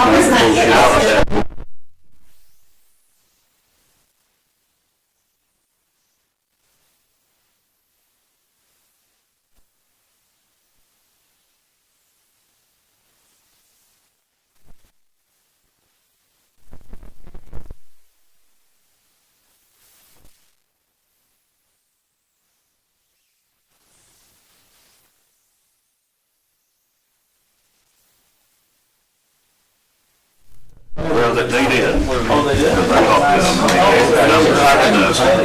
bullshit out of that. Well, they did. Oh, they did? Because I talked to them, they gave the numbers and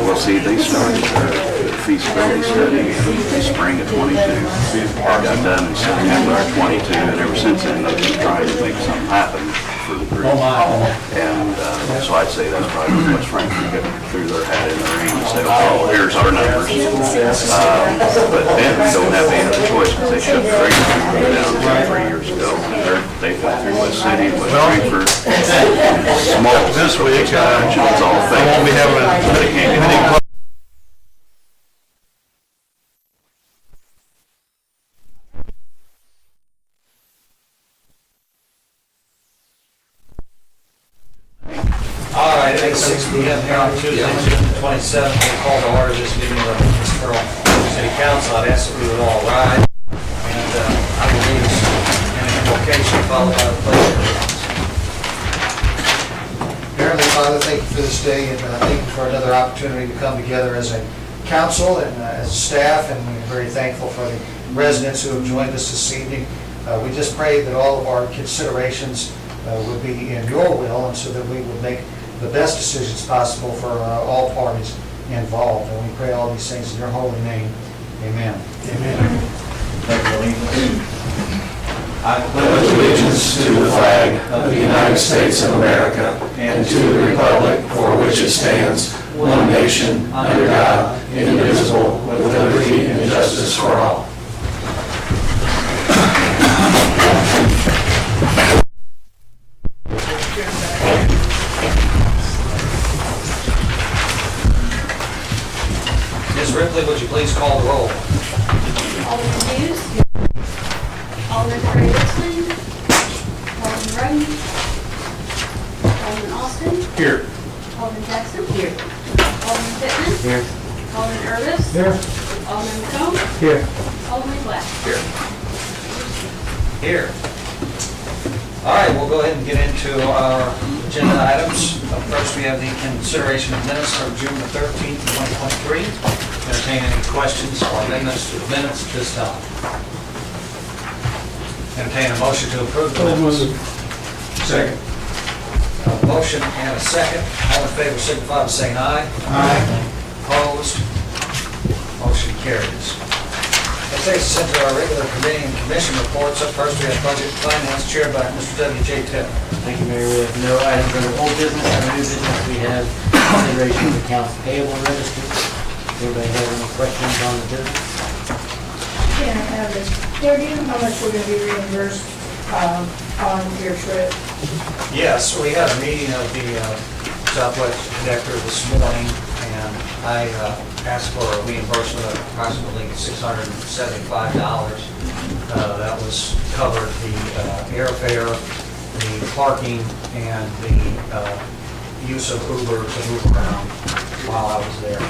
well, see, they started their feasibility study in the spring of 22. Got done in September of 22, and ever since then, they've been trying to make something happen for the group. And so I'd say that's probably as much Franklin get through their hat in the ring and say, okay, well, here's our numbers. But then they don't have any other choice because they shut the regular crew down 2 or 3 years ago. They've went through West City, West Frankfort, small. This week, it's all fake. I won't be having a All right, it's 6 p.m. here on Tuesday, June 27th. We'll call to order this meeting of the Murphysboro City Council. I'd ask that we would all rise, and I will lead us in an invocation followed by the pledge of allegiance. Heavenly Father, thank you for this day, and thank you for another opportunity to come together as a council and as a staff, and we're very thankful for the residents who have joined us this evening. We just pray that all of our considerations would be in your will, and so that we would make the best decisions possible for all parties involved. And we pray all these things in your holy name. Amen. Amen. I pledge allegiance to the flag of the United States of America and to the republic for which it stands, one nation, under God, indivisible, with liberty and justice for all. Ms. Ripley, would you please call the roll? Alderman Hughes. Alderman Gray-Wilson. Alderman Roden. Alderman Austin. Here. Alderman Jackson. Here. Alderman Pittman. Here. Alderman Urban. Here. Alderman McComb. Here. Alderman Black. Here. All right, we'll go ahead and get into our agenda items. Up first, we have the consideration of minutes from June the 13th, 2023. Entertain any questions or amendments to the minutes at this time. Entertain a motion to approve the minutes. Second. A motion and a second. All in favor signify by saying aye. Aye. Opposed? Motion carries. That takes us into our regular committee and commission reports. Up first, we have Budget and Finance chaired by Mr. W.J. Tipp. Thank you, Mayor. We have no items under old business. Under new business, we have consideration of accounts payable register. Anybody have any questions on the business? Can I have this? There, do you know how much we're gonna be reimbursed, on your trip? Yes, we had a meeting of the Southwest Connector this morning, and I asked for a reimbursement of approximately $675. That was covered the airfare, the parking, and the use of Uber to move around while I was there.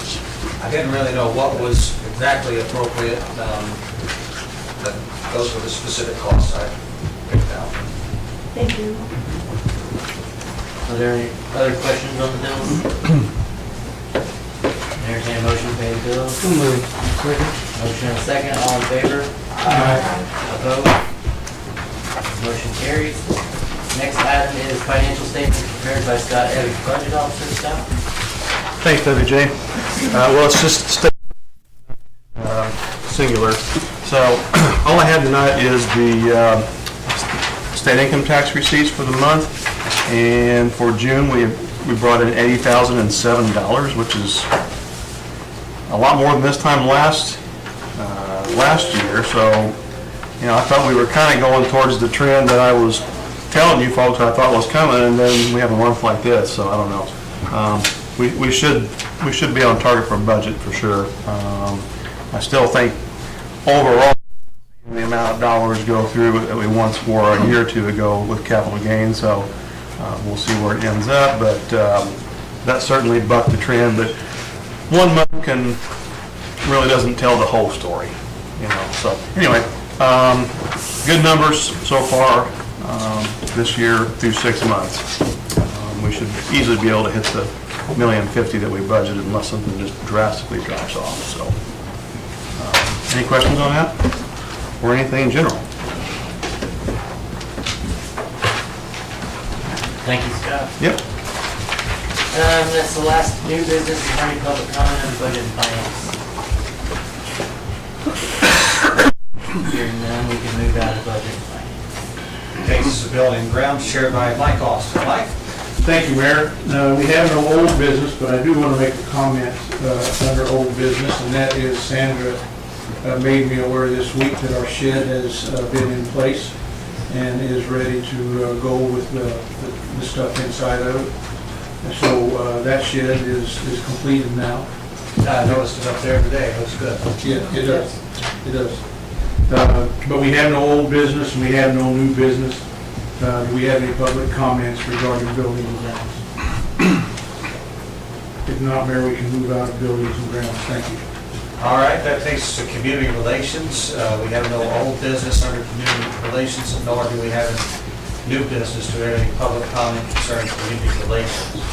I didn't really know what was exactly appropriate, but those were the specific costs I picked out. Thank you. Are there any other questions on the bills? Entertain a motion to pay the bills. Motion and a second. All in favor? Aye. Opposed? Motion carries. Next item is financial statements prepared by Scott Evans, Budget Officer. Scott? Thanks, WJ. Well, it's just singular. So all I have tonight is the state income tax receipts for the month. And for June, we brought in $80,007, which is a lot more than this time last year. So, you know, I thought we were kind of going towards the trend that I was telling you folks I thought was coming, and then we have a month like this. So I don't know. We should be on target for a budget for sure. I still think overall the amount amount of dollars go through that we once were a year or two ago with capital gains, so we'll see where it ends up, but that certainly bucked the trend, but 1 month really doesn't tell the whole story, so anyway, good numbers so far this year through 6 months. We should easily be able to hit the $1.05 million that we budgeted unless something just drastically drops off, so. Any questions on that? Or anything in general? Thank you, Scott. Yep. That's the last new business. Is there any public comment on budget and finance? Hearing none, we can move out of budget and finance. Cases of building and grounds chaired by Mike Austin. Mike? Thank you, Mayor. We have no old business, but I do want to make a comment under old business, and that is Sandra made me aware this week that our shed has been in place and is ready to go with the stuff inside of it. And so that shed is completed now. I noticed it up there today. It looks good. Yeah, it does. It does. But we have no old business and we have no new business. Do we have any public comments regarding buildings and grounds? If not, Mayor, we can move out of buildings and grounds. Thank you. All right, that takes us to community relations. We have no old business under community relations, nor do we have any new business. Do we have any public comment concerning community relations?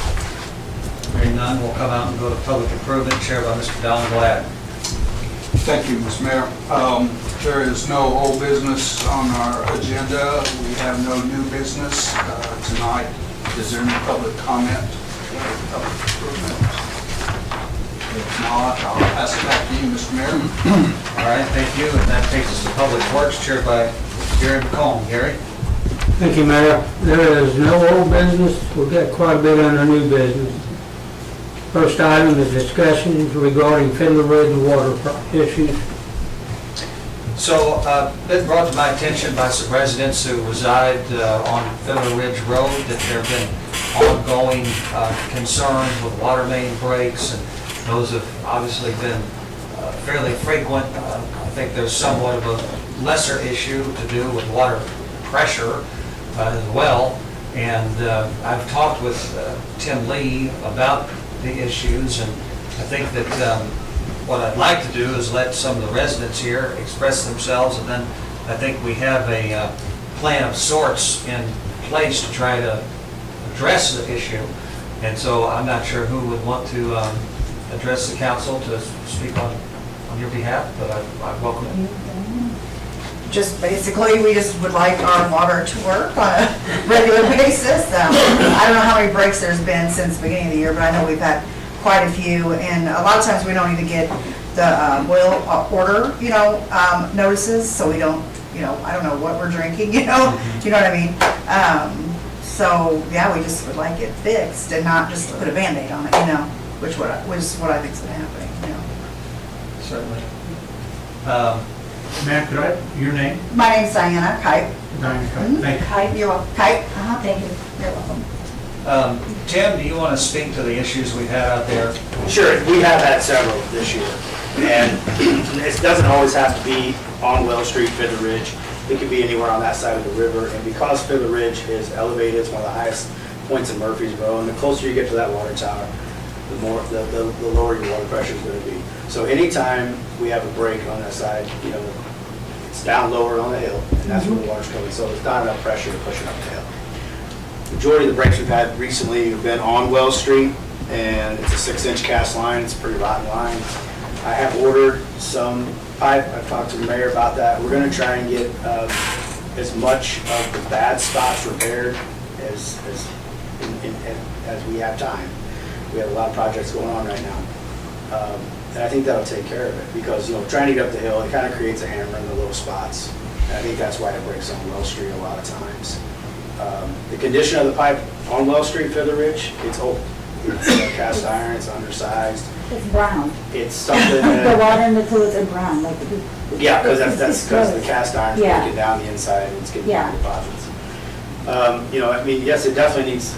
Hearing none, we'll come out and go to public improvement, chaired by Mr. Don Glad. Thank you, Mr. Mayor. There is no old business on our agenda. We have no new business tonight. Is there any public comment? Public improvement? If not, I'll pass it back to you, Mr. Mayor. All right, thank you. And that takes us to public works, chaired by Gary McComb. Gary? Thank you, Mayor. There is no old business. We've got quite a bit under new business. First item is discussions regarding Fiddler Ridge water issues. So, been brought to my attention by some residents who reside on Fiddler Ridge Road that there have been ongoing concerns with water main breaks, and those have obviously been fairly frequent. I think there's somewhat of a lesser issue to do with water pressure as well. And I've talked with Tim Lee about the issues, and I think that what I'd like to do is let some of the residents here express themselves, and then I think we have a plan of sorts in place to try to address the issue. And so I'm not sure who would want to address the council to speak on your behalf, but I welcome it. Just basically, we just would like our water to work on a regular basis. I don't know how many breaks there's been since the beginning of the year, but I know we've had quite a few, and a lot of times we don't even get the boil order, notices, so we don't, I don't know what we're drinking, you know what I mean? So, yeah, we just would like it fixed and not just put a Band-Aid on it, which is what I think is happening, Certainly. Ma'am, could I, your name? My name's Diana Kite. Diane, thank you. Kite, you're welcome. Kite, thank you. You're welcome. Tim, do you want to speak to the issues we've had out there? Sure, we have had several this year, and it doesn't always have to be on Well Street, Fiddler Ridge. It could be anywhere on that side of the river, and because Fiddler Ridge is elevated, it's one of the highest points in Murphysboro, and the closer you get to that water tower, the lower your water pressure is going to be. So anytime we have a break on that side, it's down lower on the hill, and that's where the water's coming, so it's not enough pressure to push it up the hill. Majority of the breaks we've had recently have been on Well Street, and it's a 6-inch cast line. It's a pretty rotten line. I have ordered some pipe. I've talked to the mayor about that. We're going to try and get as much of the bad spots repaired as we have time. We have a lot of projects going on right now, and I think that'll take care of it, because trying to get up the hill, it kind of creates a hammer in the little spots, and I think that's why it breaks on Well Street a lot of times. The condition of the pipe on Well Street, Fiddler Ridge, it's old. It's cast iron, it's undersized. It's brown. It's something The that, water in the fluids are brown, like. yeah, because that's because the cast iron's Yeah. breaking down the inside and it's getting Yeah. deposits. Yes, it definitely needs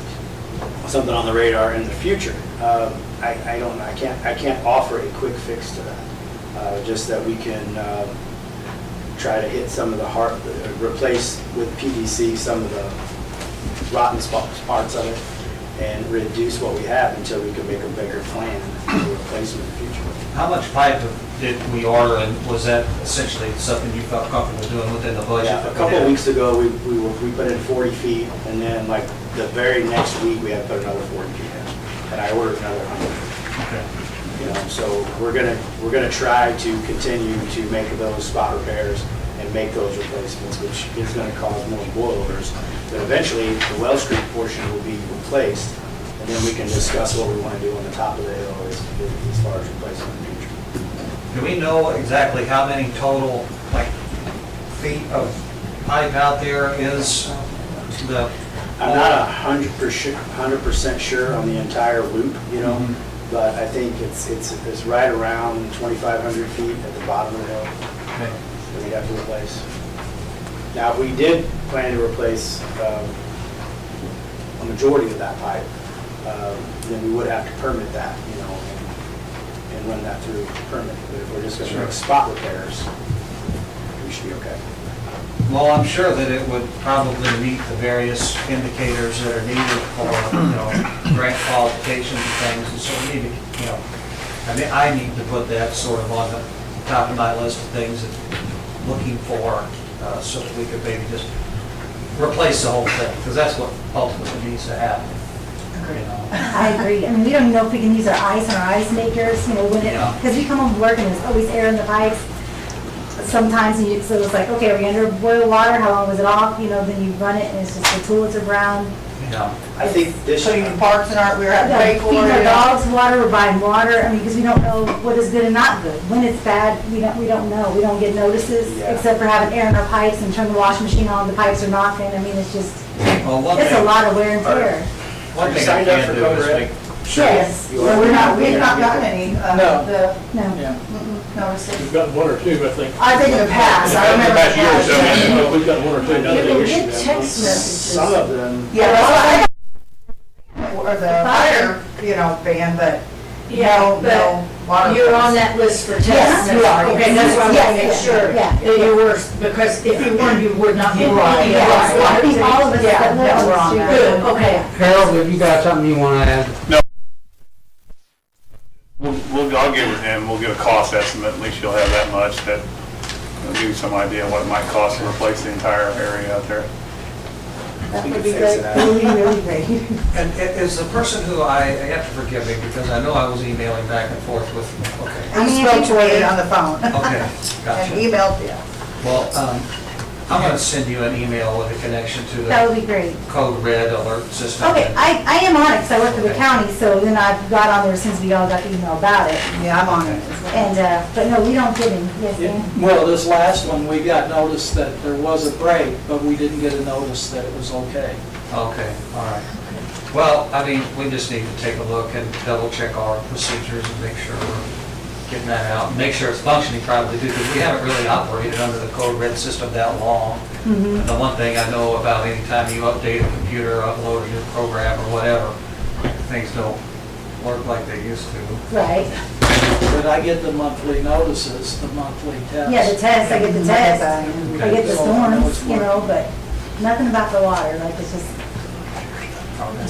something on the radar in the future. I can't offer a quick fix to that. Just that we can try to hit some of the replace with PVC some of the rotten parts of it, and reduce what we have until we can make a bigger plan to replace them in the future. How much pipe did we order, and was that essentially something you felt comfortable doing within the budget? Yeah, a couple of weeks ago, we put in 40 feet, and then like the very next week, we had to put another 40 feet in, and I ordered another 100. Okay. You know, so we're gonna try to continue to make those spot repairs and make those replacements, which is gonna cause more boilers. But eventually, the Well Street portion will be replaced, and then we can discuss what we wanna do on the top of the hill as far as replacing in the future. Do we know exactly how many total, like, feet of pipe out there is the? I'm not 100% sure on the entire loop, you know, but I think it's right around 2,500 feet at the bottom of the hill that we'd have to replace. Now, if we did plan to replace a majority of that pipe, then we would have to permit that, you know, and run that through permit. But if we're just going to make spot repairs, we should be okay. Well, I'm sure that it would probably meet the various indicators that are needed for, you know, grant qualifications and things, and so we need to, you know, I need to put that sort of on the top of my list of things that looking for, so that we could maybe just replace the whole thing, because that's what ultimately needs to happen. You know? I agree. I mean, we don't even know if we can use our ice and our ice makers, you know, when it, Yeah. because we come home from work and there's always air in the pipes. Sometimes, and so it's like, okay, are we under boil water? How long was it off? You know, then you run it and it's just the toilets are brown. Yeah. I think this Putting year, in parks in we're at Yeah, pay for feeding our it. dogs water, we're buying water, I mean, because we don't know what is good and not good. When it's bad, we don't know. We don't get notices, Yeah. except for having air in our pipes and turn the washing machine on, the pipes are knocking. I mean, it's just, Well, one it's a thing, lot of wear and tear. one thing I Signed up can for do Code is Red? make Yes. Well, we have not gotten any, No. No. notices. We've got one or two, I think. I think in the past, I remember. Past years, Yeah, we've got one or two. You get text messages. some of them, well, I got, or the fire, you know, ban, but no water. You're on that list for tests. Yes, you are. Okay, that's why I want to make Yes, sure yeah. that you were, because if you weren't, you would not be right. Yeah, I think all of us Yeah, that live that's on wrong. the street. Good, okay. Harold, have you got something you want to add? I'll get with him, we'll get a cost estimate, at least you'll have that much, that will give you some idea what it might cost to replace the entire area out there. That We would can be fix great, it out. that would be really great. And is the person who I have to forgive me, because I know I was emailing back and forth with, okay, I spoke to it on the phone. okay, And gotcha. emailed, yeah. Well, I'm gonna send you an email with a connection to That the would be great. Code Red alert system. Okay, I am on it, because I work for the county, so then I've got on there since we all got the email about it. Yeah, I'm on it as well. And, but no, we don't get any, yes, Dan? Well, this last one, we got notice that there was a break, but we didn't get a notice that it was okay. Okay, all right. Well, I mean, we just need to take a look and double check our procedures and make sure we're getting that out, and make sure it's functioning properly, because we haven't really operated under the Code Red system that long. Mm-hmm. And the one thing I know about anytime you update a computer, upload a new program or whatever, things don't work like they used to. Right. But I get the monthly notices, the monthly tests. Yeah, the test, I get the test, I get the So I know it's storms, you know, but nothing about the water, like it's just,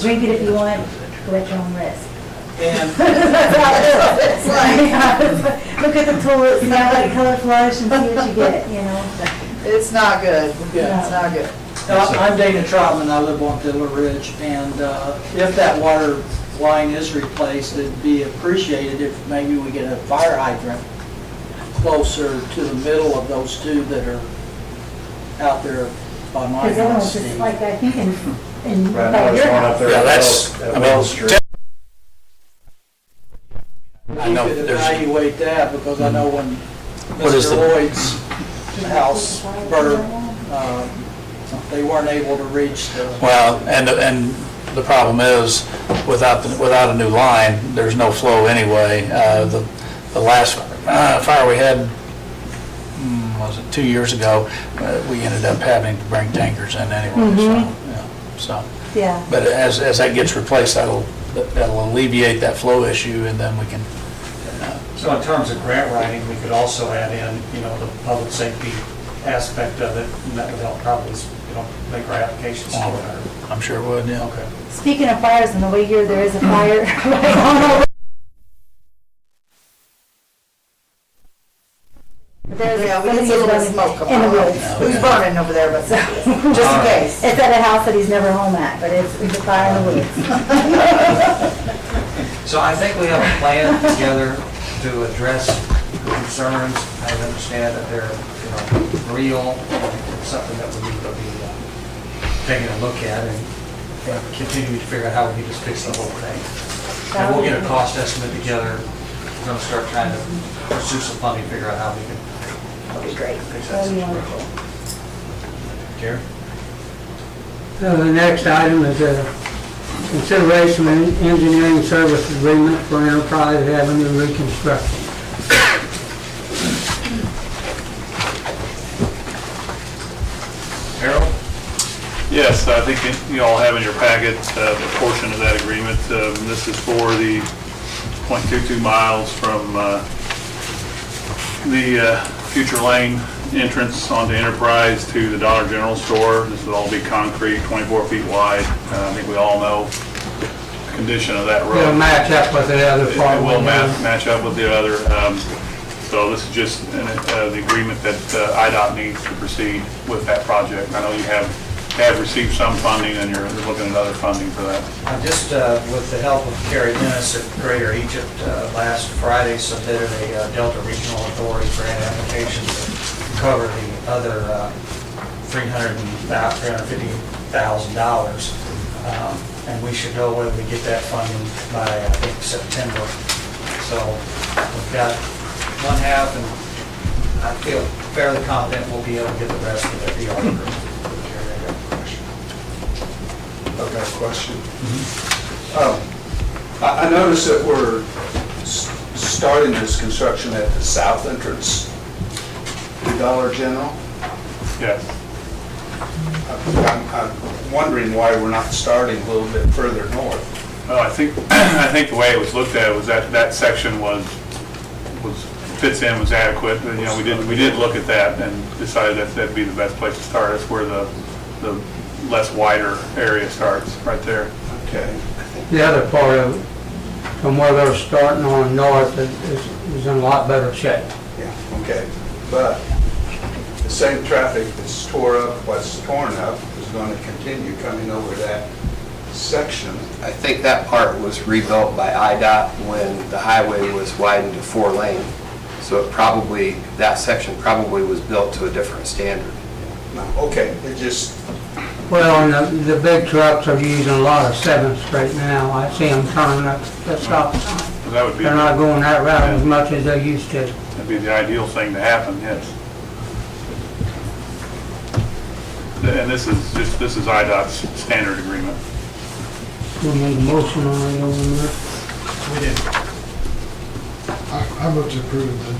drink it if you want, go at your own risk. And That's how it is. It's like, look at the toilet, smell like color flush and see what you get, you know? It's not good. Yeah. It's not good. I'm Dana Troutman, I live on Fiddler Ridge, and if that water line is replaced, it'd be appreciated if maybe we get a fire hydrant closer to the middle of those two that are out there by my Because everyone's house. just Steve. like, I think in, Right, by your house. Yeah, that's, I mean, If you could evaluate that, because I know when What is Mr. the- Lloyd's house burned, they weren't able to reach the, Well, and the problem is, without a new line, there's no flow anyway. The last fire we had, was it 2 years ago, we ended up having to bring tankers in anyway, so. Yeah. But as that gets replaced, that'll alleviate that flow issue, and then we can, So in terms of grant writing, we could also add in, you know, the public safety aspect of it, and that would help probably, make our applications better. I'm sure it would, yeah. Okay. Speaking of fires, on the way here, there is a fire right on over. There's Yeah, we somebody can see a little is smoke burning in the coming woods. Who's burning over there, but just in case. It's at a house that he's never home at, but it's a fire in the woods. So I think we have a plan together to address the concerns. I understand that they're, real, and something that we need to be taking a look at and continue to figure out how we need to fix the whole thing. And we'll get a cost estimate together. We're gonna start trying to pursue some funding, figure out how we can That'd be great. fix that That'd be situation. wonderful. Gary? The next item is a consideration of engineering service agreement for Enterprise Avenue reconstruction. Harold? Yes, I think you all have in your packet a portion of that agreement. This is for the 0.22 miles from the future lane entrance onto Enterprise to the Dollar General store. This will all be concrete, 24 feet wide. I think we all know the condition of that road. It'll match up with the other part. It will match up with the other. So this is just the agreement that IDOT needs to proceed with that project. I know you have received some funding and you're looking at other funding for that. I just, with the help of Kerry Dennis at Greater Egypt, last Friday submitted a Delta Regional Authority grant application to cover the other $350,000. And we should know whether we get that funding by, I think, September. So we've got one half, and I feel fairly confident we'll be able to get the rest of the other. I've got a question. I noticed that we're starting this construction at the south entrance, the Dollar General. Yes. I'm wondering why we're not starting a little bit further north. Well, I think the way it was looked at was that section was adequate. We did look at that and decided that that'd be the best place to start. That's where the less wider area starts, right there. Okay. The other part of it, from where they're starting on north, is in a lot better shape. Yeah, okay. But the same traffic that's tore up, what's torn up, is going to continue coming over that section. I think that part was rebuilt by IDOT when the highway was widened to 4 lane. So that section probably was built to a different standard. No, okay, it just, Well, and the big trucks are using a lot of 7th Street now. I see them turning up the stop sign. So that would be, They're not going that route as much as they used to. that'd be the ideal thing to happen, yes. And this is IDOT's standard agreement. We need a motion on it over there. We did. I move to approve the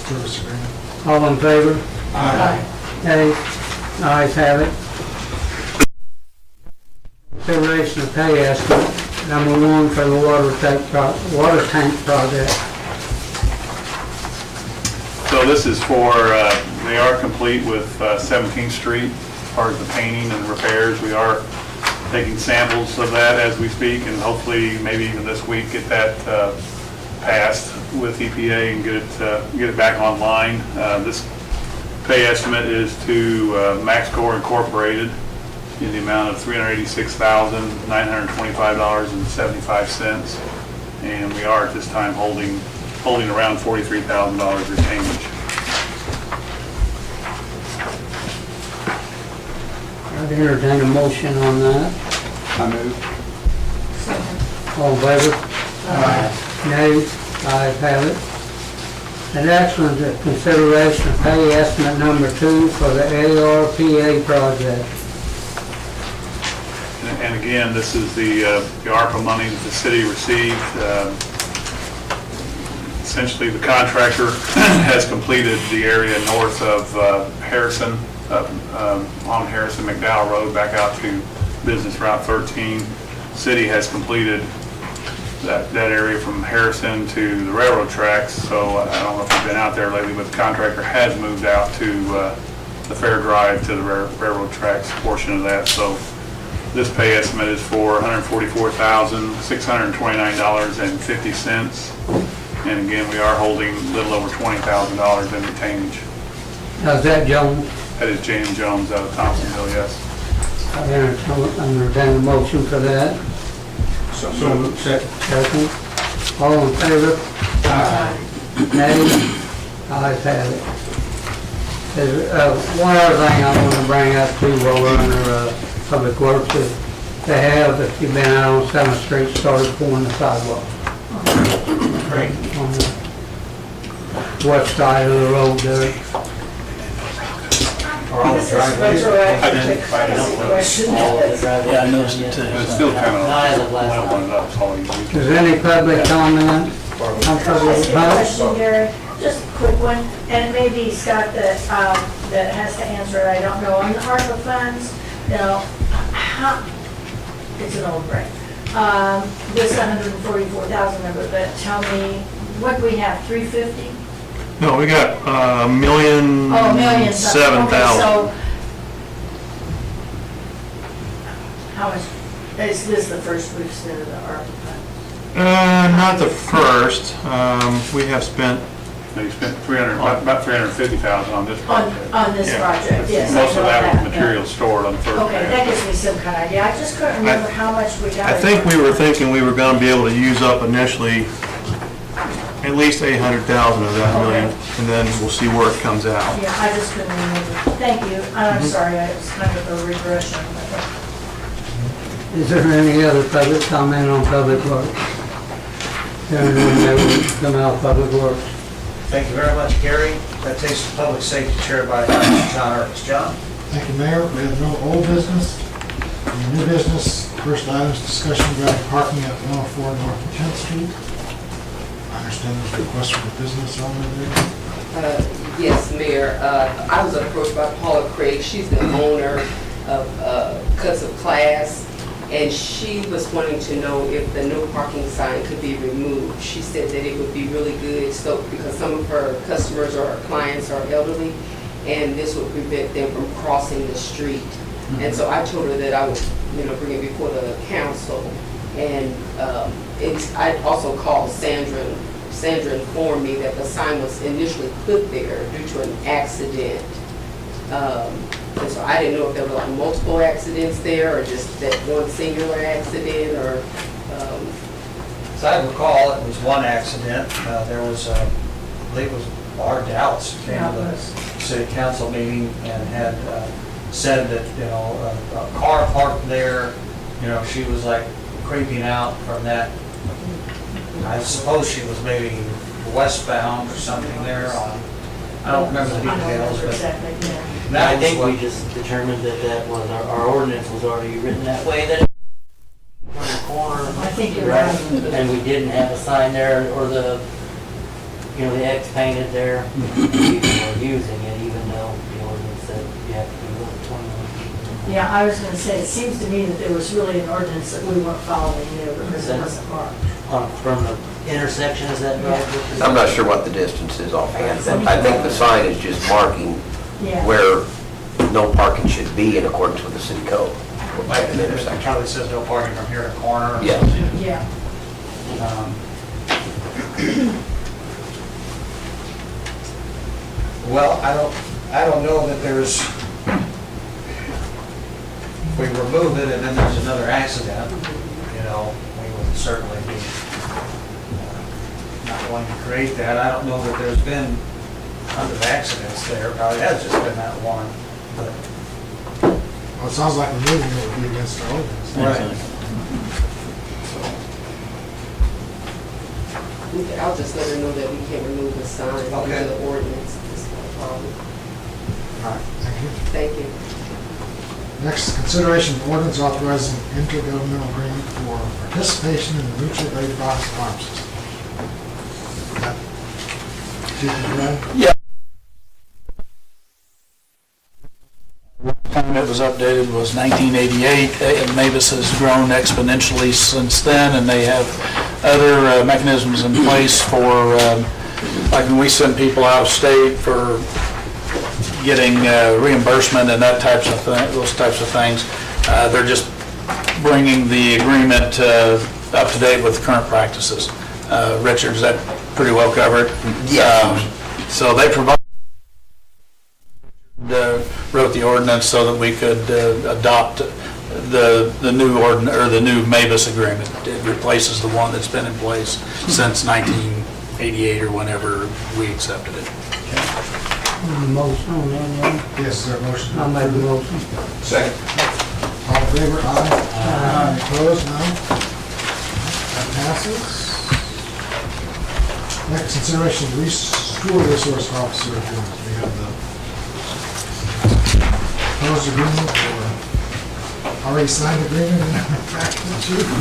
service agreement. All in favor? Aye. Nay. Ayes have it. Consideration of pay estimate, number 1 for the water tank project. So this is for, they are complete with 17th Street, as far as the painting and repairs. We are taking samples of that as we speak, and hopefully maybe even this week get that passed with EPA and get it back online. This pay estimate is to MaxCore Incorporated in the amount of $386,925.75, and we are at this time holding around $43,000 retainage. I'd entertain a motion on that. I move. All in favor? Aye. Nay. Ayes have it. The next one's a consideration of pay estimate number 2 for the ARPA project. And again, this is the ARPA money that the city received. Essentially, the contractor has completed the area north of Harrison, on Harrison McDowell Road, back out to Business Route 13. City has completed that area from Harrison to the railroad tracks. So I don't know if you've been out there lately, but the contractor has moved out to the Fair Drive to the railroad tracks portion of that. So this pay estimate is for $144,629.50. And again, we are holding a little over $20,000 in retainage. How's that, Jones? That is James Jones out of Thompsonville, yes. I entertain a motion for that. So moved. Second. All in favor? Aye. Nay? Ayes have it. There's one other thing I want to bring up too while we're under Public Works is they have, if you've been out on 7th Street, started pouring the sidewalk. Great. On the west side of the road there. Or all the driveways. All of the driveways. Yeah, I noticed it too. But it's still kind of, Not as of last night. one up, so you use. Is there any public comment? I'm trouble with vote. Question, Gary, just a quick one, and it may be Scott that has to answer it, I don't know. On the ARPA funds, you know, how, it's an old break. This 144,000 number, but tell me, what do we have, 350? No, we got $1,007,000. Oh, million something. Okay, so how much, is this the first we've spent of the ARPA fund? Not the first. We have spent, No, you spent about $350,000 on this project. On this Yeah. project, yes. I Most of know that was yeah. material stored on the first Okay, that pad. gives me some kind of idea. I just couldn't remember how much we got. I think we were thinking we were going to be able to use up initially at least 800,000 of that million, and then we'll see where it comes out. Yeah, I just couldn't remember. Thank you. I'm sorry, it was kind of a regression. Is there any other public comment on Public Works? Hearing none, they will come out of Public Works. Thank you very much, Gary. That takes the public safety chair by John Ernest. John? Thank you, Mayor. We have no old business. Any new business? First item is discussion regarding parking at 104 North 10th Street. I understand there's a request for the business owner there. Yes, Mayor. I was approached by Paula Craig. She's the owner of Cuts of Class, and she was wanting to know if the no parking sign could be removed. She said that it would be really good, so because some of her customers or her clients are elderly, and this would prevent them from crossing the street. And so I told her that I would, bring it before the council. And I also called Sandra. Sandra informed me that the sign was initially put there due to an accident. And so I didn't know if there were like multiple accidents there or just that one singular accident or. As I recall, it was one accident. There was, I believe it was Barb Dallas who came to the city council meeting and had said that, a car parked there, she was like creeping out from that. I suppose she was maybe westbound or something there on, I don't remember the details, but Exactly, yeah. that I was think what- we just determined that was, our ordinance was already written that way, that on the corner. I think you're Right. right. And we didn't have a sign there, or the X painted there. People were using it, even though the ordinance said you have to be 21. Yeah, I was gonna say, it seems to me that there was really an ordinance that we weren't following there because it wasn't marked. From the intersection, is that right? I'm not sure what the distance is offhand, but I think the sign is just marking Yeah. where no parking should be in accordance with the city code. Like, At an it intersection. probably says no parking from here to corner. or Yes. something. Yeah. Well, I don't know that there's, if we remove it and then there's another accident, we would certainly be not wanting to create that. I don't know that there's been tons of accidents there, probably has just been that one, but. Well, it sounds like removing it would be against our ordinance. Right. Okay, I'll just let her know that we can't remove the sign due Okay. to the ordinance. It's not a problem. All right, thank you. Thank you. Next, consideration of ordinance authorizing intergovernmental agreement for participation in the mutual aid box farm system. Chief McBride? Yeah. Time it was updated was 1988, and Mavis has grown exponentially since then, and they have other mechanisms in place for, like when we send people out of state for getting reimbursement and that types of those types of things. They're just bringing the agreement up to date with current practices. Richard, is that pretty well covered? Yes. So they wrote the ordinance so that we could adopt the new or the new Mavis agreement. It replaces the one that's been in place since 1988 or whenever we accepted it. Motion on that, Yes, is there a motion? I'll make a motion. Second. All in favor, aye. Aye. Opposed, no. That passes. Next, consideration of school resource officer agreement. We have the proposed agreement or already signed agreement.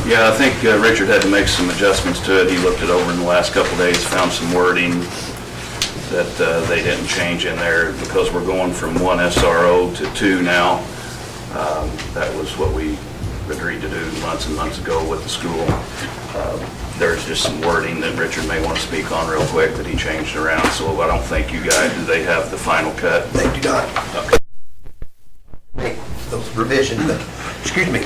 Yeah, I think Richard had to make some adjustments to it. He looked it over in the last couple of days, found some wording that they didn't change in there because we're going from one SRO to two now. That was what we agreed to do months and months ago with the school. There's just some wording that Richard may want to speak on real quick that he changed around, so I don't think you guys, do they have the final cut? They do not. Okay. Make those revisions, but, excuse me,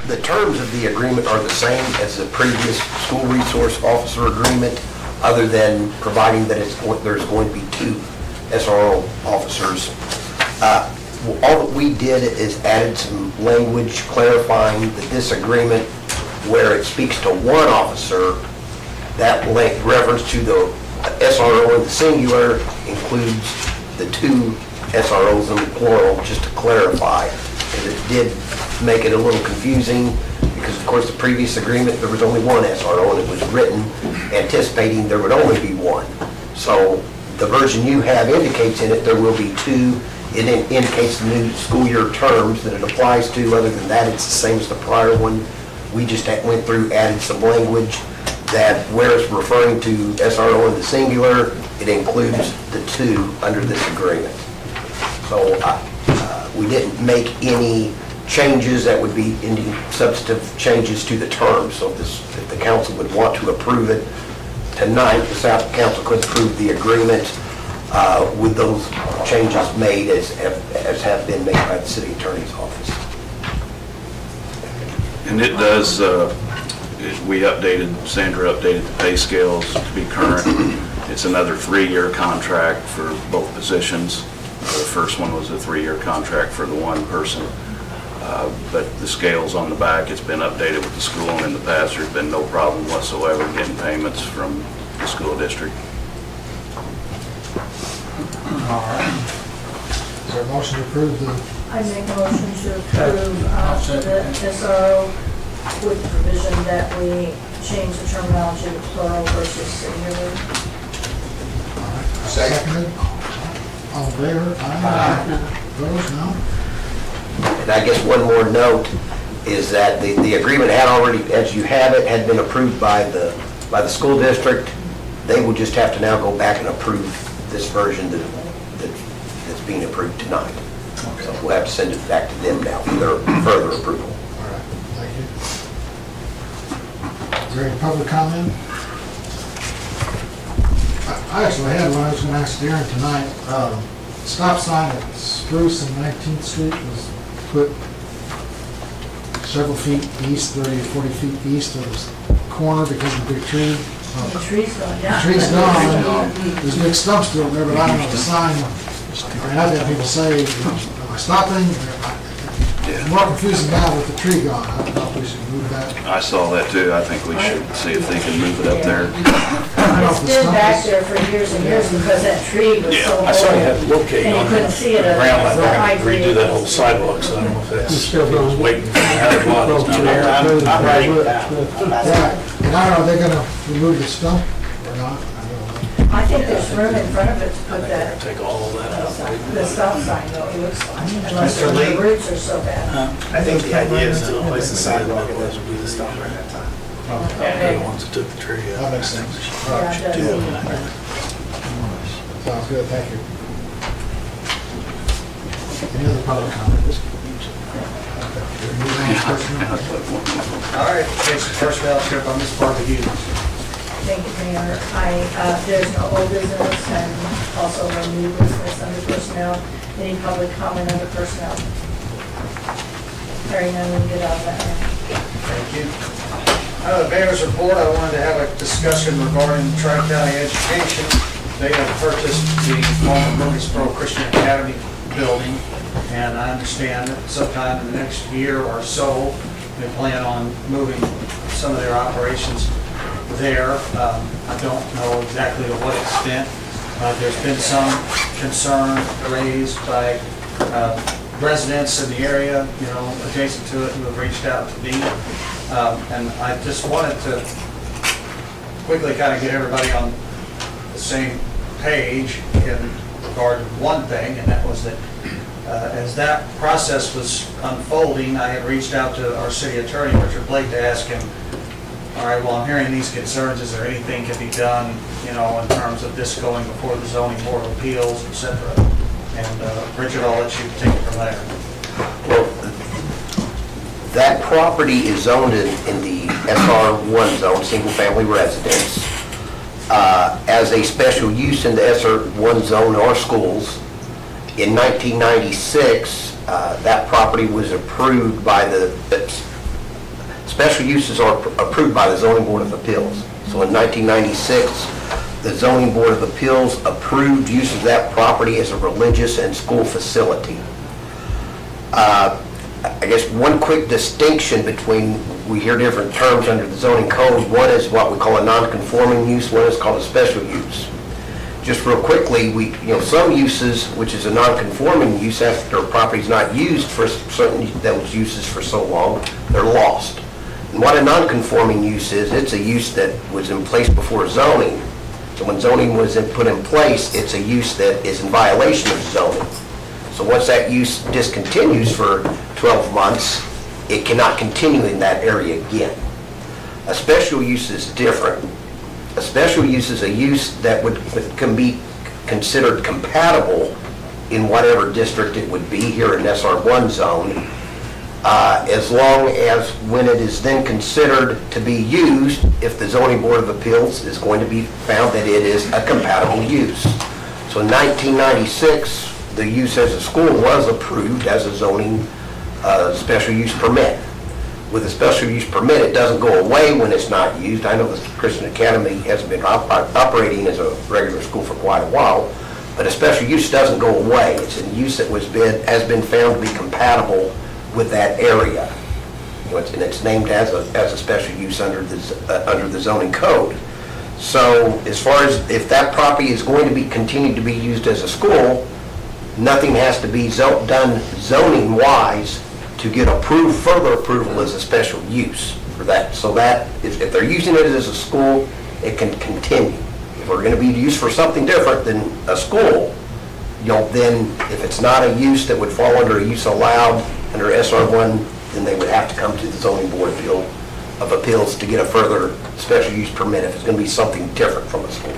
the terms of the agreement are the same as the previous school resource officer agreement, other than providing that there's going to be two SRO officers. All that we did is added some language clarifying that this agreement, where it speaks to one officer, that reference to the SRO in the singular includes the two SROs in the plural, just to clarify. And it did make it a little confusing because, of course, the previous agreement, there was only one SRO, and it was written anticipating there would only be one. So the version you have indicates in it there will be two. It indicates the new school year terms that it applies to. Other than that, it's the same as the prior one. We just went through, added some language that where it's referring to SRO in the singular, it includes the two under this agreement. So we didn't make any changes that would be any substantive changes to the terms. So if the council would want to approve it tonight, the South Council could approve the agreement with those changes made as have been made by the city attorney's office. And it does, Sandra updated the pay scales to be current. It's another 3-year contract for both positions. The first one was a 3-year contract for the one person. But the scales on the back, it's been updated with the school, and in the past, there's been no problem whatsoever getting payments from the school district. All right. Is there a motion to approve the? I make a motion to approve the SRO with the provision that we change the terminology to plural versus singular. All right. Seconded. All in favor? Aye. Opposed? No. And I guess one more note is that the agreement had already, as you have it, had been approved by the school district. They will just have to now go back and approve this version that's being approved tonight. Okay. So we'll have to send it back to them now for their further approval. All right. Thank you. Is there any public comment? I actually had one I was going to ask Darren tonight. Stop sign at Spruce and 19th Street was put several feet east, 30 or 40 feet east of the corner because of the big tree. The tree's gone, yeah. The tree's gone, and there's big stumps still there, but I don't know the sign. I mean, I've had people say, am I stopping? It's more confusing now with the tree gone. I don't know if we should move that. I saw that too. I think we should see if they can move it up there. It's been back there for years and years because that tree was so old. I saw you had to locate And you on couldn't see it. ground like So they're I gonna redo that whole sidewalk, so I don't know if that's, still he was going. waiting for the bodies down there. I'm writing it down. Yeah, and I don't know, are they gonna remove the stump or not? I don't know. I think there's room in front of it to put that, Take all of that out. the stop sign though, it looks like, unless the roots are so bad. I think the idea is to replace the sidewalk and then do the stop right at that time. They're the ones that took the tree out. That makes sense. Yeah, it does. Sounds good, thank you. Any other public comments? All right, it's the personnel trip on this part of the union. Thank you, Mayor. There's no old business and also no new business under personnel. Any public comment under personnel? Hearing none, we'll get out of that. Thank you. The mayor's report, I wanted to have a discussion regarding Tri-County Education. They have purchased the former Murphysboro Christian Academy building, and I understand that sometime in the next year or so, they plan on moving some of their operations there. I don't know exactly to what extent. There's been some concern raised by residents in the area, adjacent to it, who have reached out to me. And I just wanted to quickly kind of get everybody on the same page in regard to one thing, and that was that as that process was unfolding, I had reached out to our city attorney, Richard Blake, to ask him, all right, well, I'm hearing these concerns, is there anything can be done, in terms of this going before the zoning board of appeals, et cetera? And Richard, I'll let you take it from there. Well, that property is zoned in the SR1 zone, single-family residence, as a special use in the SR1 zone or schools. In 1996, that property was approved by special uses are approved by the Zoning Board of Appeals. So in 1996, the Zoning Board of Appeals approved use of that property as a religious and school facility. I guess one quick distinction between, we hear different terms under the zoning code. One is what we call a non-conforming use, one is called a special use. Just real quickly, some uses, which is a non-conforming use after a property is not used for certain those uses for so long, they're lost. And what a non-conforming use is, it's a use that was in place before zoning. So when zoning was put in place, it's a use that is in violation of zoning. So once that use discontinues for 12 months, it cannot continue in that area again. A special use is different. A special use is a use that can be considered compatible in whatever district it would be here in SR1 zone, as long as when it is then considered to be used, if the Zoning Board of Appeals is going to be found that it is a compatible use. So in 1996, the use as a school was approved as a zoning special use permit. With a special use permit, it doesn't go away when it's not used. I know the Christian Academy has been operating as a regular school for quite a while, but a special use doesn't go away. It's a use that has been found to be compatible with that area. And it's named as a special use under the zoning code. So as far as if that property is going to be continued to be used as a school, nothing has to be done zoning-wise to get further approval as a special use for that. So that if they're using it as a school, it can continue. If we're going to be used for something different than a school, then if it's not a use that would fall under a use allowed under SR1, then they would have to come to the Zoning Board of Appeals to get a further special use permit if it's going to be something different from a school.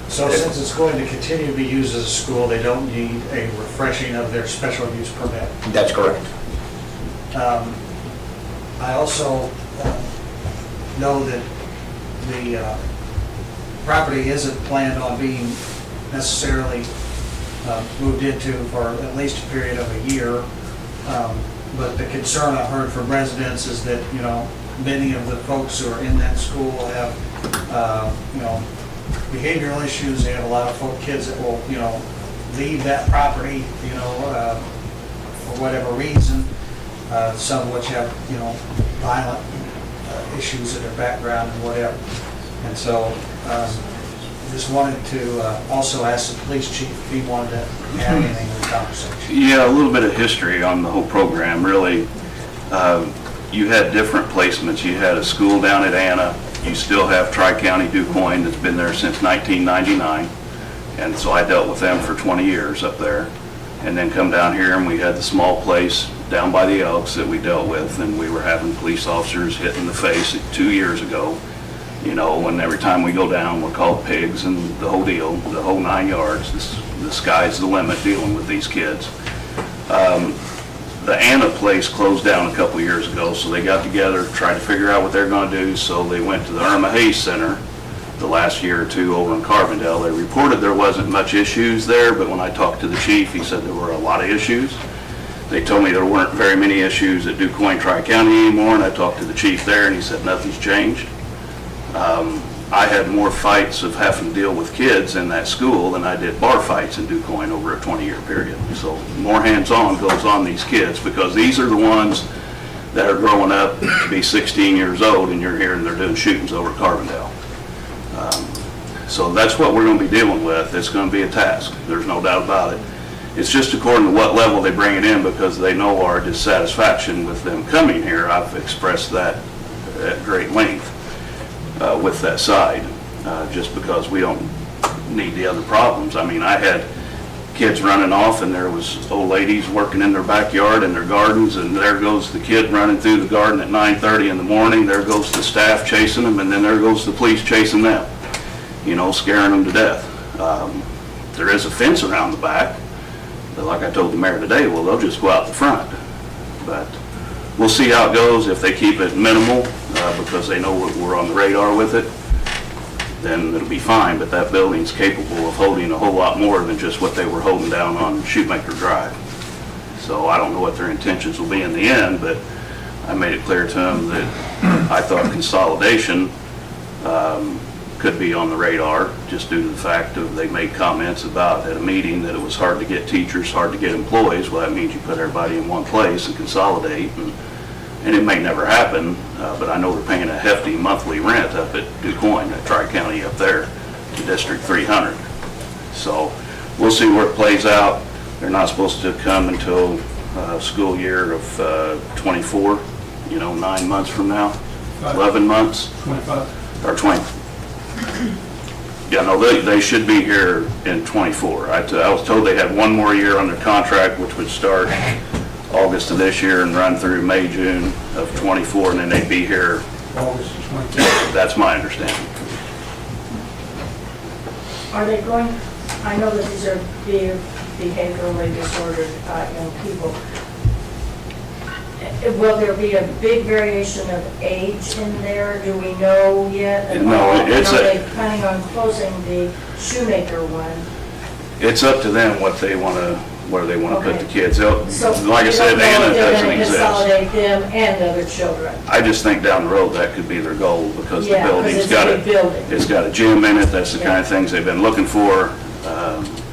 So since it's going to continue to be used as a school, they don't need a refreshing of their special use permit. That's correct. I also know that the property isn't planned on being necessarily moved into for at least a period of a year. But the concern I've heard from residents is that, many of the folks who are in that school have, behavioral issues. They have a lot of kids that will, leave that property, for whatever reason. Some of which have, violent issues in their background and whatever. And so, just wanted to also ask the police chief if he wanted to add anything to the conversation. Yeah, a little bit of history on the whole program. Really, you had different placements. You had a school down at Anna. You still have Tri-County DuQuoin that's been there since 1999. And so I dealt with them for 20 years up there. And then come down here and we had the small place down by the Elks that we dealt with, and we were having police officers hit in the face 2 years ago. And every time we go down, we're called pigs and the whole deal, the whole 9 yards. The sky's the limit dealing with these kids. the Anna place closed down a couple years ago, so they got together, tried to figure out what they're gonna do, so they went to the Irma Hayes Center the last year or two over in Carbondale. They reported there wasn't much issues there, but when I talked to the chief, he said there were a lot of issues. They told me there weren't very many issues at DuQuoin Tri-County anymore, and I talked to the chief there, and he said nothing's changed. I had more fights of having to deal with kids in that school than I did bar fights in DuQuoin over a 20-year period. So more hands-on goes on these kids, because these are the ones that are growing up to be 16 years old, and you're hearing they're doing shootings over at Carbondale. So that's what we're going to be dealing with. It's going to be a task. There's no doubt about it. It's just according to what level they bring it in, because they know our dissatisfaction with them coming here. I've expressed that at great length with that side, just because we don't need the other problems. I mean, I had kids running off, and there was old ladies working in their backyard and their gardens, and there goes the kid running through the garden at 9:30 in the morning. There goes the staff chasing them, and then there goes the police chasing them, you know, scaring them to death. There is a fence around the back, but like I told the mayor today, well, they'll just go out the front. But we'll see how it goes. If they keep it minimal, because they know we're on the radar with it, then it'll be fine. But that building's capable of holding a whole lot more than just what they were holding down on Shoemaker Drive. So I don't know what their intentions will be in the end, but I made it clear to them that I thought consolidation could be on the radar, just due to the fact of they made comments about at a meeting that it was hard to get teachers, hard to get employees. Well, that means you put everybody in one place and consolidate, and it may never happen, but I know they're paying a hefty monthly rent up at DuQuoin, at Tri-County up there, to District 300. So we'll see where it plays out. They're not supposed to come until school year of 24, you know, 9 months from now, 11 months. 25. Or 20. Yeah, no, they should be here in 24. I was told they had one more year on their contract, which would start August of this year and run through May, June of 24, and then they'd be here August of 24. That's my understanding. Are they going, I know that these are behaviorally disordered young people. Will there be a big variation of age in there? Do we know yet? No, it's Are they planning on closing the Shoemaker one? It's up to them what they want to, where they want to put the kids. So like I said, Anna doesn't exist. Consolidate them and other children. I just think down the road that could be their goal, because the Yeah, 'cause building's it's got a big building. it's got a gym in it. That's the kind of things they've been looking for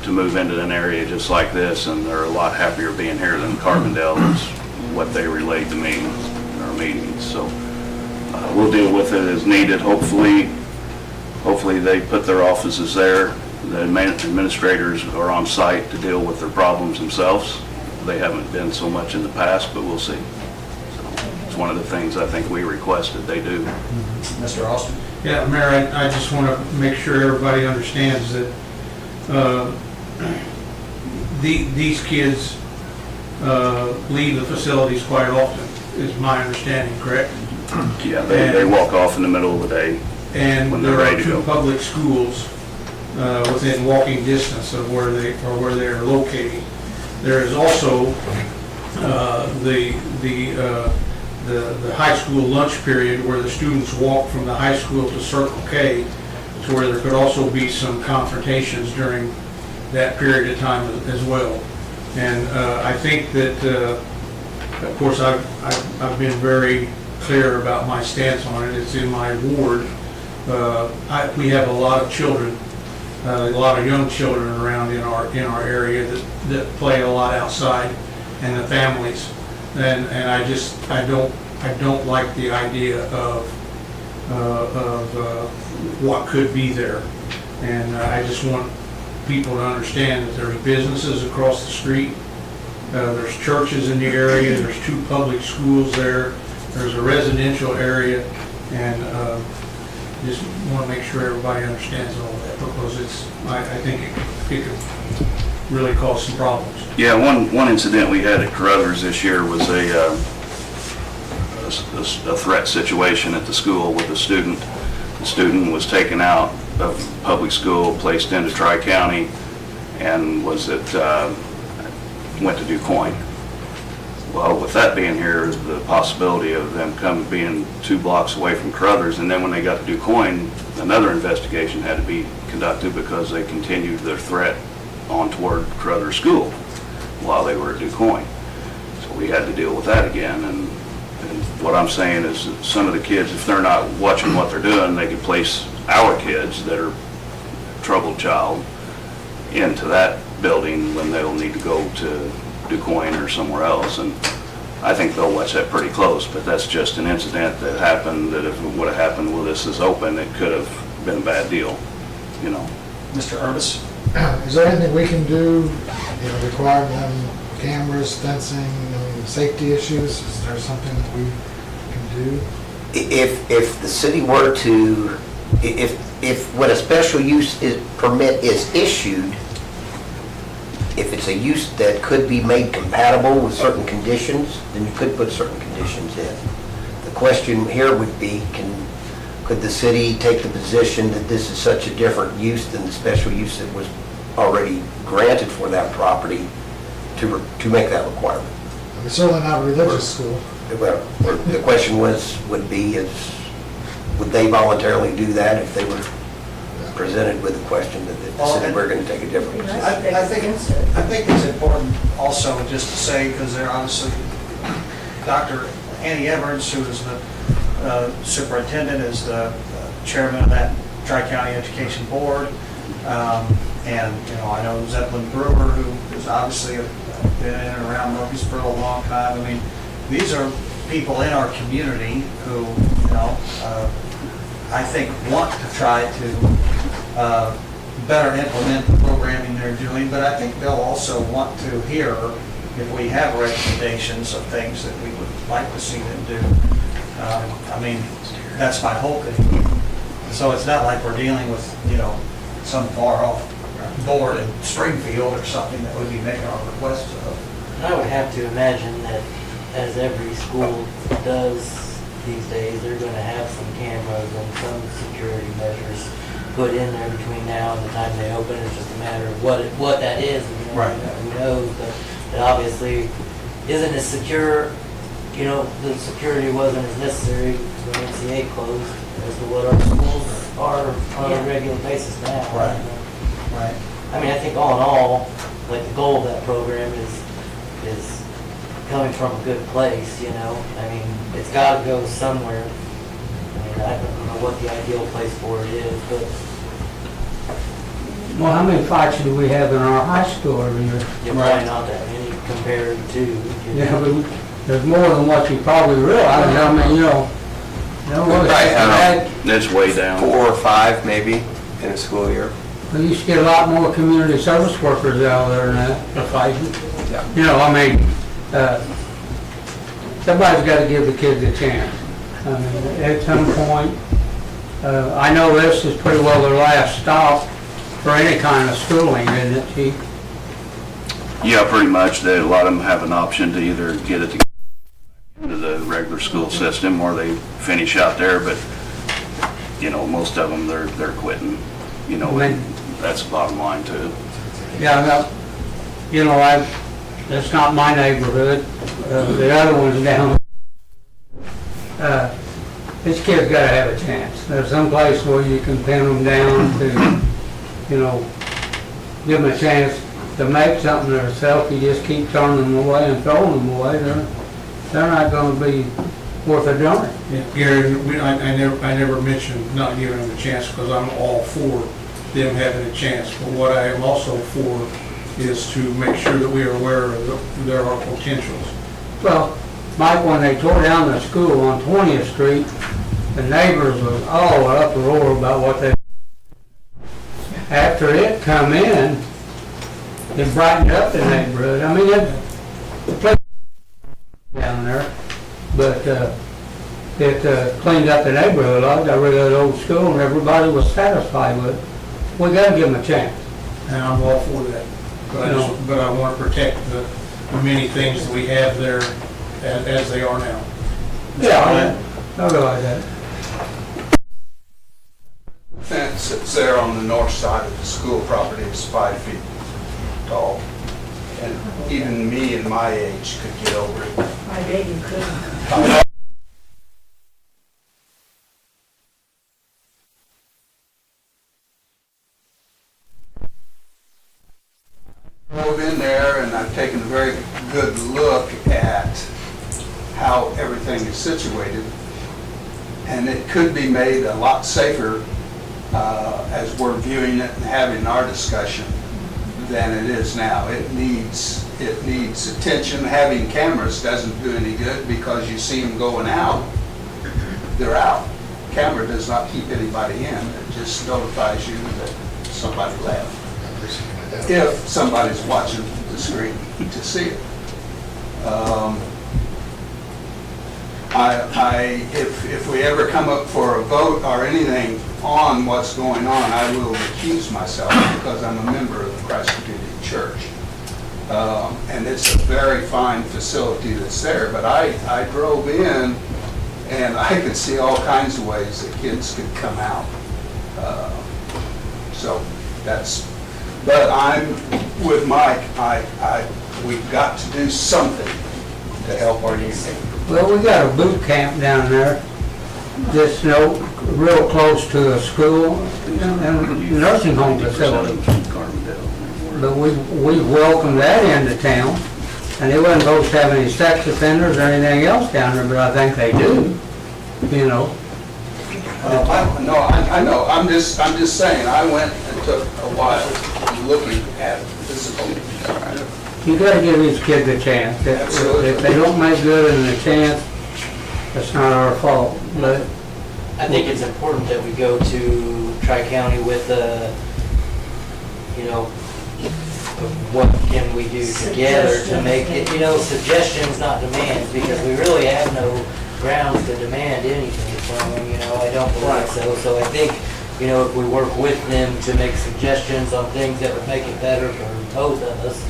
to move into an area just like this, and they're a lot happier being here than Carbondale is what they relayed to me in our meetings. So we'll deal with it as needed. Hopefully they put their offices there. The administrators are on site to deal with their problems themselves. They haven't been so much in the past, but we'll see. So it's one of the things I think we requested they do. Mr. Austin? Yeah, Mayor, I just want to make sure everybody understands that these kids leave the facilities quite often, is my understanding, correct? Yeah, they walk off in the middle of the day And when they're there are ready to two go. public schools within walking distance of where they are located. There is also the high school lunch period where the students walk from the high school to Circle K, to where there could also be some confrontations during that period of time as well. And I think that, of course, I've been very clear about my stance on it. It's in my ward. We have a lot of children, a lot of young children around in our area that play a lot outside, and the families. And I don't like the idea of what could be there. And I just want people to understand that there's businesses across the street, there's churches in the area, there's two public schools there, there's a residential area, and just want to make sure everybody understands all that, because I think it could really cause some problems. Yeah, one incident we had at Carruthers this year was a threat situation at the school with a student. The student was taken out of public school, placed into Tri-County, and went to DuQuoin. Well, with that being here, the possibility of them being 2 blocks away from Crothers, and then when they got to DuQuoin, another investigation had to be conducted because they continued their threat on toward Crothers School while they were at DuQuoin. So we had to deal with that again, and what I'm saying is that some of the kids, if they're not watching what they're doing, they could place our kids that are troubled child into that building when they'll need to go to DuQuoin or somewhere else, and I think they'll watch that pretty close, but that's just an incident that happened, that if it would have happened while this is open, it could have been a bad deal, you know. Mr. Urbis? Is there anything we can do, require them cameras, fencing, safety issues? Is there something that we can do? If the city were to, if when a special use permit is issued, if it's a use that could be made compatible with certain conditions, then you could put certain conditions in. The question here would be, could the city take the position that this is such a different use than the special use that was already granted for that property to make that requirement? It's certainly not a religious school. Well, the question would be, would they voluntarily do that if they were presented with a question that the city were going to take a different position? I think it's important also just to say, because they're obviously, Dr. Annie Everett, who is the superintendent, is the chairman of that Tri-County Education Board. And, I know Zeppelin Brewer, who is obviously been in and around Murphysboro a long time. I mean, these are people in our community who, I think want to try to better implement the programming they're doing, but I think they'll also want to hear if we have recommendations of things that we would like to see them do. I mean, that's my hope. So it's not like we're dealing with, some far-off board in Springfield or something that would be making our requests of. I would have to imagine that, as every school does these days, they're going to have some cameras and some security measures put in there between now and the time they open. It's just a matter of what that is. Right. Who knows, but it obviously isn't as secure. The security wasn't as necessary when NCA closed as to what our schools are on a regular basis now. Right. Right. I mean, I think all in all, like the goal of that program is coming from a good place, I mean, it's got to go somewhere. I mean, I don't know what the ideal place for it is, but. Well, how many fights do we have in our high school every year? Probably not that many compared to. Yeah, but there's more than what you probably realize. I mean, It's way down. 4 or 5 maybe in a school year. we used to get a lot more community service workers out there than that, fighting. Somebody's got to give the kids a chance. I mean, at some point, I know this is pretty well their last stop for any kind of schooling, isn't it, Chief? Yeah, pretty much. A lot of them have an option to either get it to the regular school system or they finish out there, but, most of them, they're quitting, that's the bottom line too. Yeah, that's not my neighborhood. The other one's down. This kid's got to have a chance. There's some place where you can pin them down to, give them a chance to make something of themselves. You just keep turning them away and throwing them away. They're not going to be worth a darn. Yeah, Gary, I never mentioned not giving them a chance because I'm all for them having a chance. But what I am also for is to make sure that we are aware of there are potentials. Well, Mike, when they tore down the school on 20th Street, the neighbors was all uproar about what they. After it come in, it brightened up the neighborhood. I mean, the place down there, but it cleaned up the neighborhood a lot, got rid of that old school, and everybody was satisfied with it. We got to give them a chance. And I'm all for that. But I want to protect the many things that we have there as they are now. Yeah, I realize that. Fence that's there on the north side of the school property is 5 feet tall. And even me in my age could get over it. My baby couldn't. Drove in there and I've taken a very good look at how everything is situated. And it could be made a lot safer as we're viewing it and having our discussion than it is now. It needs attention. Having cameras doesn't do any good because you see them going out, they're out. Camera does not keep anybody in. It just notifies you that somebody left. If somebody's watching the screen to see it. If we ever come up for a vote or anything on what's going on, I will recuse myself because I'm a member of the Christ Community Church. And it's a very fine facility that's there, but I drove in and I could see all kinds of ways that kids could come out. So that's, but I'm with Mike, we've got to do something to help our youth. Well, we got a boot camp down there that's real close to a school and nursing home facility. But we welcome that into town, and they wasn't supposed to have any sex offenders or anything else down there, but I think they do, you know. I know, I'm just saying, I went and took a while looking at physical. You gotta give these kids a chance. If they don't make good in a chance, that's not our fault, but. I think it's important that we go to Tri-County with what can we do together to make it, suggestions, not demands, because we really have no grounds to demand anything from them, I don't believe so. So I think, if we work with them to make suggestions on things that would make it better for both of us,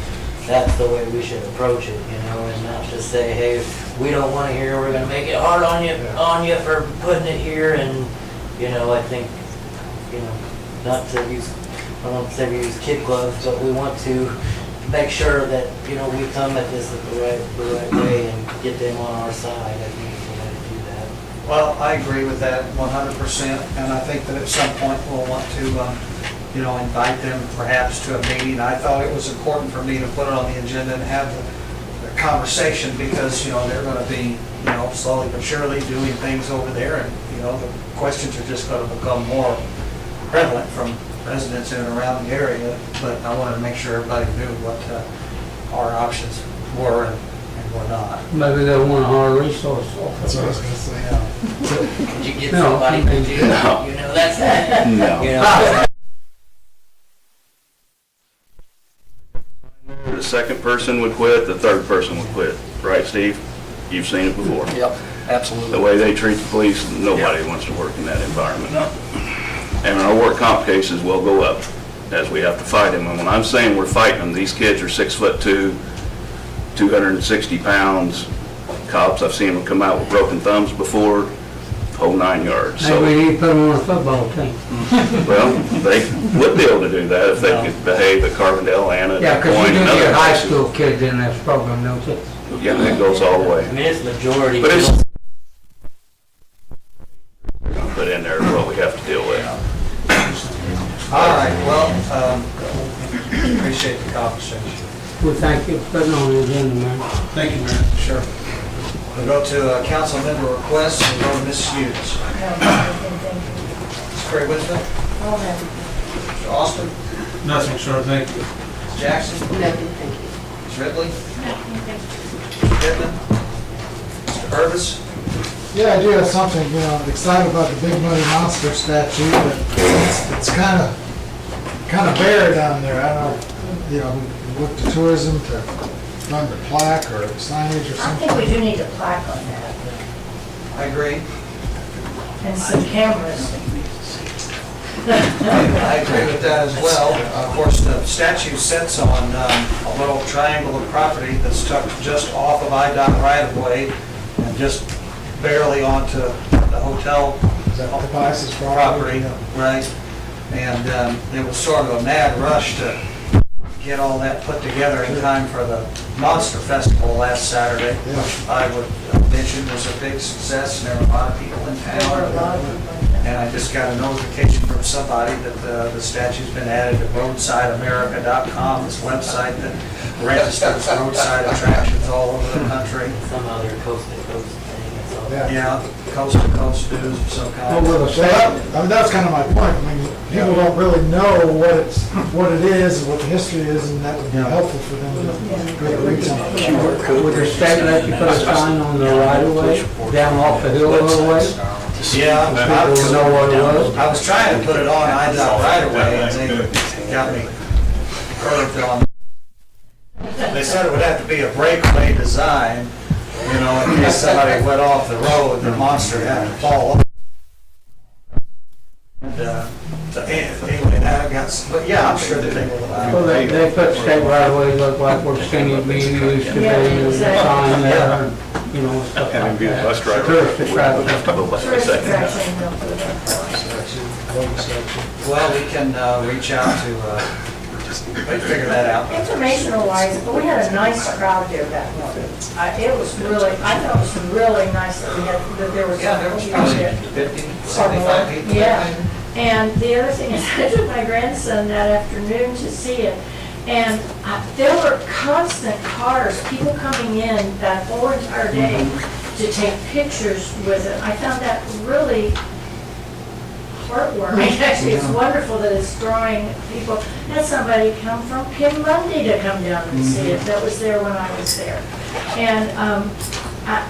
that's the way we should approach it, and not just say, hey, we don't want to hear, we're gonna make it hard on you for putting it here, and, I think, not to use, I don't want to say we use kid gloves, but we want to make sure that, we come at this the right way and get them on our side. I think is the way to do that. Well, I agree with that 100%, and I think that at some point we'll want to, invite them perhaps to a meeting. I thought it was important for me to put it on the agenda and have the conversation because, they're going to be, slowly but surely doing things over there, and, the questions are just going to become more prevalent from residents in and around the area, but I wanted to make sure everybody knew what our options were and were not. Maybe they'll want a hard resource officer. That's what I was gonna say. Could you get somebody to do that? No. That's that. No. The second person would quit, the third person would quit. Right, Steve? You've seen it before. Yep, absolutely. The way they treat the police, nobody wants to work in that environment. And our work comp cases will go up as we have to fight them. And when I'm saying we're fighting them, these kids are 6'2", 260 pounds. Cops, I've seen them come out with broken thumbs before, whole 9 yards. Maybe we need to put them on a football team. Well, they would be able to do that if they could behave at Carbondale and at Yeah, because Point you and do other get high places. school kids in this program, don't you? Yeah, that goes all the way. I mean, it's majority. But it's put in there what we have to deal with. All right, well, appreciate the conversation. Well, thank you for putting on the agenda, man. Thank you, Mayor. Sure. We'll go to council member requests, and we'll go to Mrs. Hughes. Mr. Craig Winston? Mr. Austin? Nothing, sir, thank you. Ms. Jackson? Nothing, thank you. Ms. Ridley? Mr. Pittman? Mr. Urvis? Yeah, I do have something, excited about the Big Money Monster statue, but it's kind of bare down there. I don't know, we look to tourism to fund a plaque or signage or I something. think we do need a plaque on that, I agree. and some cameras. I agree with that as well. Of course, the statue sits on a little triangle of property that's tucked just off of IDOT right-of-way and just barely onto the hotel Is that the Pius's property, right? And it was sort of a mad rush to get all that put together in time for the Monster Festival last Saturday, which I would mention was a big success, and there were a lot of people in town. And I just got a notification from somebody that the statue's been added to roadsideamerica.com, this website that registers roadside attractions all over the country. Some other coast-to-coast thing, it's all. Yeah, coast-to-coast news of some kind. That's kind of my point. I mean, people don't really know what it is, and what the history is, and that would be helpful for them to go to read something. Would the state let you put a sign on the right of way, down off the hill a little way? Yeah, People know what it was? I was trying to put it on IDOT right away, and they got me curved on. They said it would have to be a breakaway design, you know, in case somebody went off the road, the monster had to fall over. And, anyway, that got, but yeah, I'm sure that they will allow. Well, they put state right of way, look like where Skinny Bee used to be, and the sign there, you know, stuff like that. Tourist attraction. Well, we can reach out to, we can figure that out. Informational wise, we had a nice crowd there that morning. It was really, I thought it was really nice that we had, that there was. Yeah, there was probably 50, 75 people. Yeah. And the other thing is, I took my grandson that afternoon to see it, and there were constant cars, people coming in that whole entire day to take pictures with it. I found that really heartwarming. Actually, it's wonderful that it's drawing people. Had somebody come from Monday to come down and see it that was there when I was there. And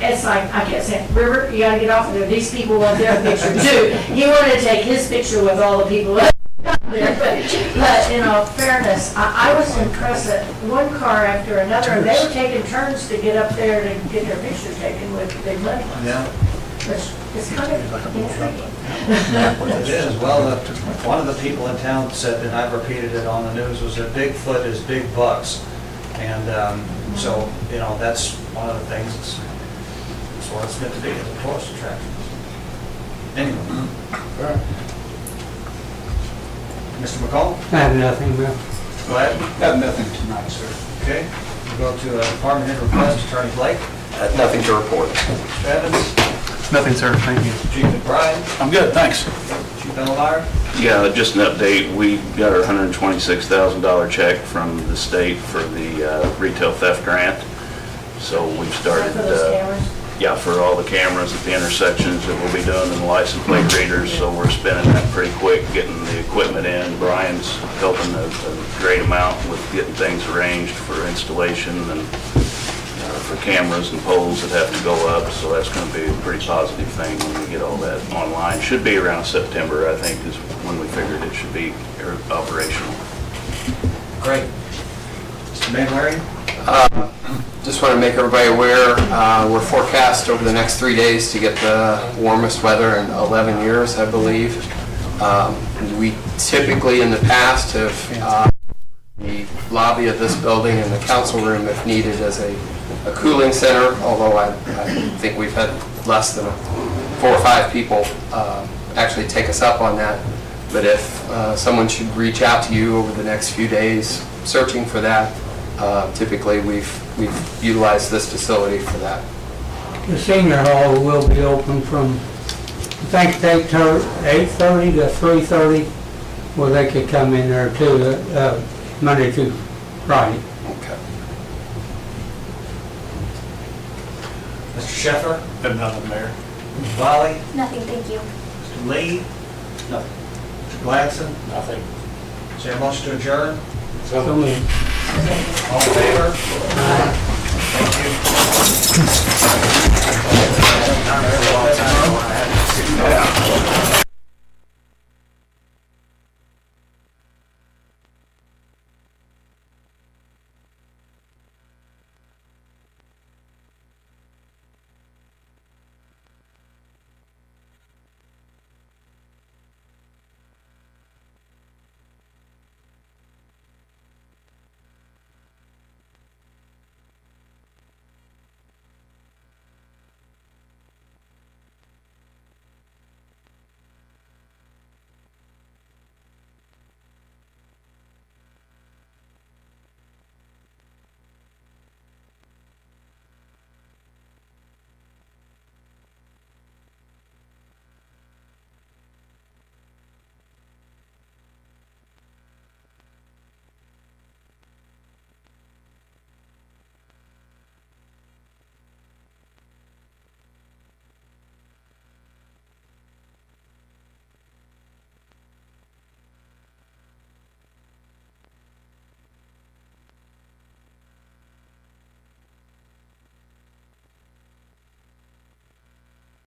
it's like, I kept saying, River, you gotta get off of there. These people want their picture too. He wanted to take his picture with all the people there. But in all fairness, I was impressed that one car after another, and they were taking turns to get up there to get their picture taken with big money. Yeah. Which is kind of intriguing. It is. Well, one of the people in town said, and I've repeated it on the news, was that Bigfoot is big bucks. And so, you know, that's one of the things that's what it's meant to be, as a tourist attraction. Anyway. Mr. McCall? I have nothing, Bill. Glad? Have nothing tonight, sir. Okay. We'll go to department head request, Attorney Blake. Nothing to report. Mr. Evans. Nothing, sir, thank you. Chief McBride. I'm good, thanks. Chief Engelmeyer. Yeah, just an update. We got our $126,000 check from the state for the retail theft grant. So we've started. For those cameras? Yeah, for all the cameras at the intersections that we'll be doing and the license plate readers, so we're spending that pretty quick, getting the equipment in. Brian's helping a great amount with getting things arranged for installation and for cameras and poles that have to go up, so that's going to be a pretty positive thing when we get all that online. Should be around September, I think, is when we figured it should be operational. Great. Mr. Manwaring? Just want to make everybody aware, we're forecast over the next 3 days to get the warmest weather in 11 years, I believe. We typically in the past have the lobby of this building and the council room if needed as a cooling center, although I think we've had less than 4 or 5 people actually take us up on that. But if someone should reach out to you over the next few days searching for that, typically we've utilized this facility for that. The senior hall will be open from, I think, 8:30 to 3:30, where they could come in there too, Monday through Friday. Okay. Mr. Sheffer? Have nothing, Mayor. Mr. Wiley? Nothing, thank you. Mr. Lee? Nothing. Mr. Gladson? Nothing. Is there a motion to adjourn? So moved. All in favor? Thank you.